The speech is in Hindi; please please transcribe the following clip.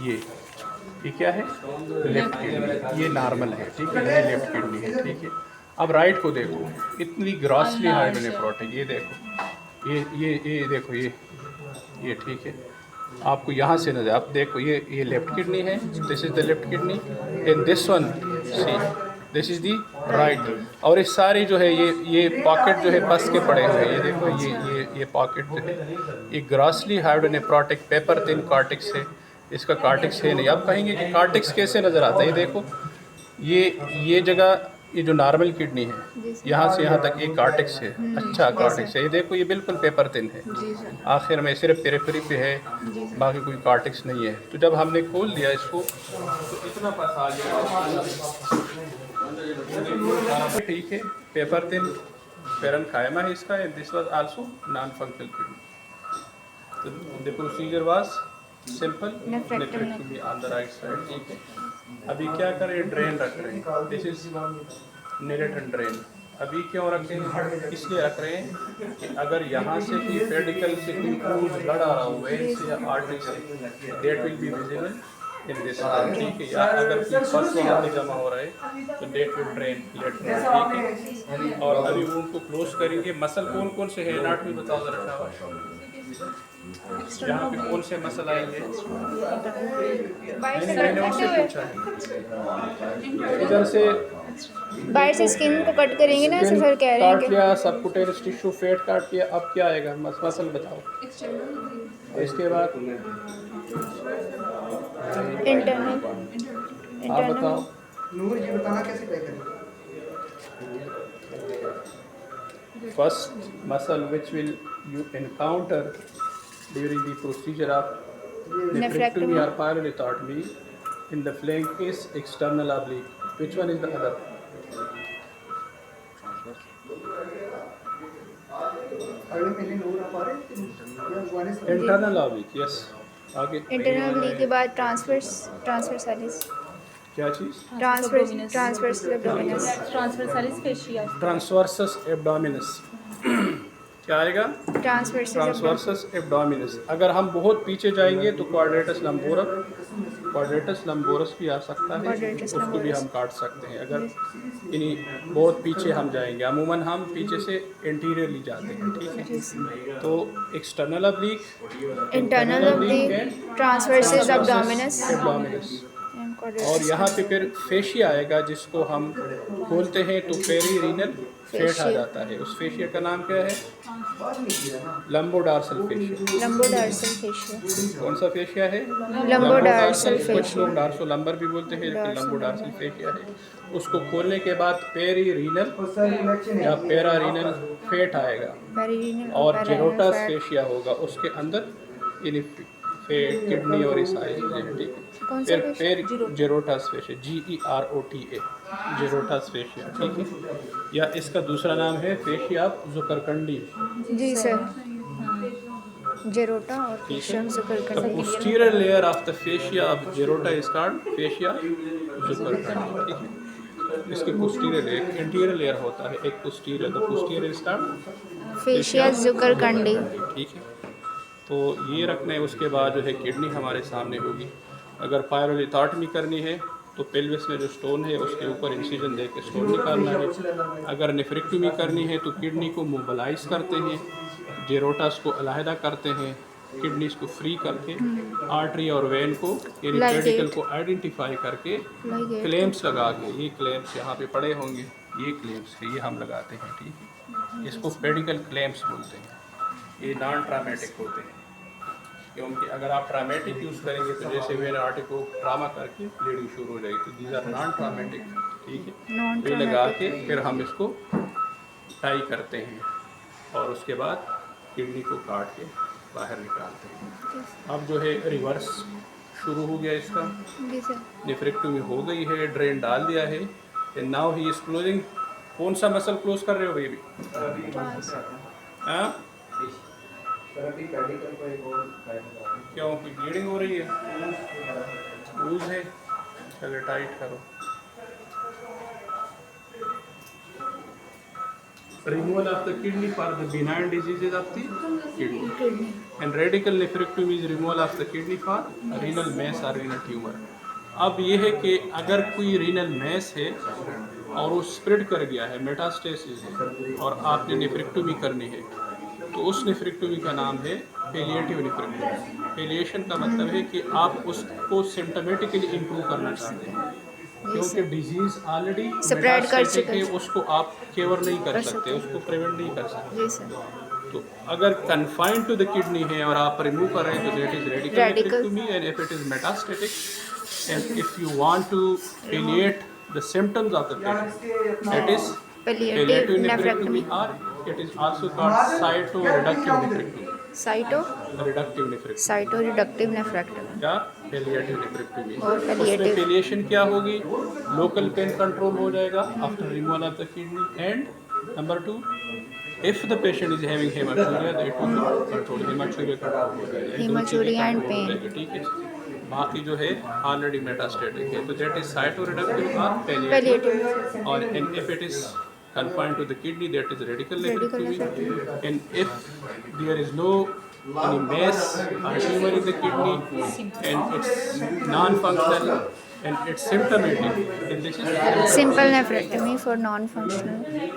ये क्या है? लेफ्ट किडनी, ये नॉर्मल है, ठीक है, ये लेफ्ट किडनी है, ठीक है। अब राइट को देखो, इतनी ग्रॉसली हाइड्रोनेफ्रोटिक, ये देखो, ये देखो, ये ठीक है। आपको यहाँ से नजर, आप देखो, ये लेफ्ट किडनी है, this is the left kidney, and this one, see, this is the right. और इस सारी जो है ये पॉकेट जो है पस के पड़े हुए हैं, ये देखो, ये पॉकेट जो है ये ग्रॉसली हाइड्रोनेफ्रोटिक पेपर थिन कॉर्टेक्स है, इसका कॉर्टेक्स है नहीं। आप कहेंगे कि कॉर्टेक्स कैसे नज़र आता है? ये देखो, ये जगह, ये जो नॉर्मल किडनी है, यहाँ से यहाँ तक एक कॉर्टेक्स है, अच्छा कॉर्टेक्स है, ये देखो, ये बिल्कुल पेपर थिन है, आखिर में सिर्फ पेरिफेरी पे है, बाकी कोई कॉर्टेक्स नहीं है। तो जब हमने खोल दिया इसको तो इतना पास आ गया, ठीक है, पेपर थिन पेरेन्काइमा है इसका, and this was also non functional kidney. तो the procedure was simple, nephrectomy on the right side, ठीक है। अभी क्या करें? ड्रेन रख रहे हैं, दिस इज नेरेटन ड्रेन। अभी क्यों रख रहे हैं? इसलिए रख रहे हैं कि अगर यहाँ से कोई पेडिकल से कोई क्रूज ब्लड आ रहा हो, वेन से या आर्टरी से, that will be visible in this, ठीक है। या अगर कोई फर्स्ट वहाँ पे जमा हो रहा है तो डेट विल ड्रेन लेटर, ठीक है। और अभी वो उनको क्लोज करेंगे। मसल कौन कौन से है नाट में बताओ जरा, यहाँ पे कौन से मसल आएंगे? मैंने उससे पूछा है, इधर से बाहर से स्किन को कट करेंगे ना, ऐसे सर कह रहे हैं काट लिया, सबकुटेनस टिश्यू फेट काट लिया, अब क्या आएगा? मसल बताओ। इसके बाद इंटरनल, आप बताओ। नूर ये बताना कैसे तय करें? First muscle which will you encounter during the procedure of nephrectomy or pyelonectomy in the flank is external oblique. Which one is the other? अगले महीने नूर आ पा रहे हैं? Internal oblique, yes. आगे इंटरनल ली के बाद ट्रांसवर्सालिस, क्या चीज़? Transverse abdominis, transversalis fascia, transversus abdominis. क्या आएगा? Transversus abdominis. अगर हम बहुत पीछे जाएंगे तो क्वाड्रेटस लंबोरस भी आ सकता है, उसको भी हम काट सकते हैं। अगर इन्हीं बहुत पीछे हम जाएंगे, अमूमन हम पीछे से इंटीरियरली जाते हैं, ठीक है। तो external oblique, internal oblique, transversus abdominis, और यहाँ पे फिर फेशिया आएगा, जिसको हम खोलते हैं तो पेरीरीनल फेट आ जाता है। उस फेशिया का नाम क्या है? लंबोडार्सल फेशिया। लंबोडार्सल फेशिया, कौन सा फेशिया है? लंबोडार्सल कुछ लोग फेशिया, डार्सो लंबर भी बोलते हैं, लेकिन लंबोडार्सल फेशिया है। उसको खोलने के बाद पेरीरीनल या पेरारीनल फेट आएगा, पेरिनील और जेरोटास फेशिया होगा, उसके अंदर इन किडनी और इस सारी चीज़ें, ठीक है। फिर जेरोटास फेशिया, GEROTA, जेरोटास फेशिया, ठीक है। या इसका दूसरा नाम है फेशिया ऑफ जुकरकंडी। जी सर, जेरोटा और fascia The जुकरकंडी। posterior layer of the fascia of Gerota is called fascia zuckercundi, ठीक है। इसके posterior layer, एक anterior layer होता है, एक posterior, the posterior is called fascia Zuckerkandl, ठीक है। तो ये रखना है। उसके बाद जो है किडनी हमारे सामने होगी। अगर पायरोलिथोटमी करनी है तो पेल्विस में जो स्टोन है उसके ऊपर इंसिजन दे के स्टोन निकालना है। अगर नेफ्रेक्टोमी करनी है तो किडनी को मोबिलाइज करते हैं, जेरोटास को अलहदा करते हैं, किडनीज को फ्री करके आर्टरी और वेन को, यानी पेडिकल को आइडेंटिफाई करके क्लेम्स लगा के, ये क्लेम्स यहाँ पे पड़े होंगे, ये क्लेम्स है, ये हम लगाते हैं, ठीक है। इसको पेडिकल क्लेम्स बोलते हैं। ये नॉन ट्रामेटिक होते हैं, क्योंकि अगर आप ट्रामेटिक यूज़ करेंगे तो जैसे वेन आर्टरी को ट्रामा करके ब्लीडिंग शुरू हो जाएगी, तो दीज आर नॉन ट्रामेटिक, ठीक है। ये लगा के फिर हम इसको टाई करते हैं और उसके बाद किडनी को काट के बाहर निकालते हैं। अब जो है रिवर्स शुरू हो गया इसका, नेफ्रेक्टोमी हो गई है, ड्रेन डाल दिया है, and now he is closing. कौन सा मसल क्लोज कर रहे हो बेबी? हाँ, क्यों कोई ब्लीडिंग हो रही है? लूज है, चलो टाइट करो। removal of the kidney for the benign diseases of the kidney. And radical nephrectomy is removal of the kidney for renal mass or renal tumor. अब ये है कि अगर कोई रीनल मैस है और वो स्प्रेड कर गया है, मेटास्टेसिस है, और आपने नेफ्रेक्टोमी करनी है, तो उस नेफ्रेक्टोमी का नाम है पेलिएटिव नेफ्रेक्टोमी। पेलिएशन का मतलब है कि आप उसको सिम्टोमेटिकली इम्प्रूव करना चाहते हैं, क्योंकि डिजीज ऑलरेडी स्प्रेड कर चुका है, है। उसको आप केवर नहीं कर सकते, उसको प्रिवेंट नहीं कर सकते। जी सर। तो अगर कन्फाइंड टू द किडनी है और आप रिमूव कर रहे हैं तो that is radical Radical. Nephrectomy, and if it is metastatic and if you want to palliate the symptoms of the kidney, that is Palliative palliative nephrectomy. nephrectomy, or it is also called cytoreductive nephrectomy, cyto reductive nephrectomy cytoreductive nephrectomy या palliative nephrectomy। और उसमें palliative पेलिएशन क्या होगी? लोकल पेन कंट्रोल हो जाएगा after removal of the kidney, and number 2, if the patient is having hematuria, then it will be controlled, hematuria control हो जाएगा, ये दो Hematuria चीज़ें and control हो pain. जाएगी, ठीक है। बाकी जो है ऑलरेडी मेटास्टेटिक है, तो दैट इज साइटोरेडक्टिव और Palliative पैलिएटिव। nephrectomy. और and if it is confined to the kidney, that is radical nephrectomy. And if there is no any mass or tumor in the kidney and it's non-functional and it's symptomatic, then this is Simple nephrectomy for non-functional kidney.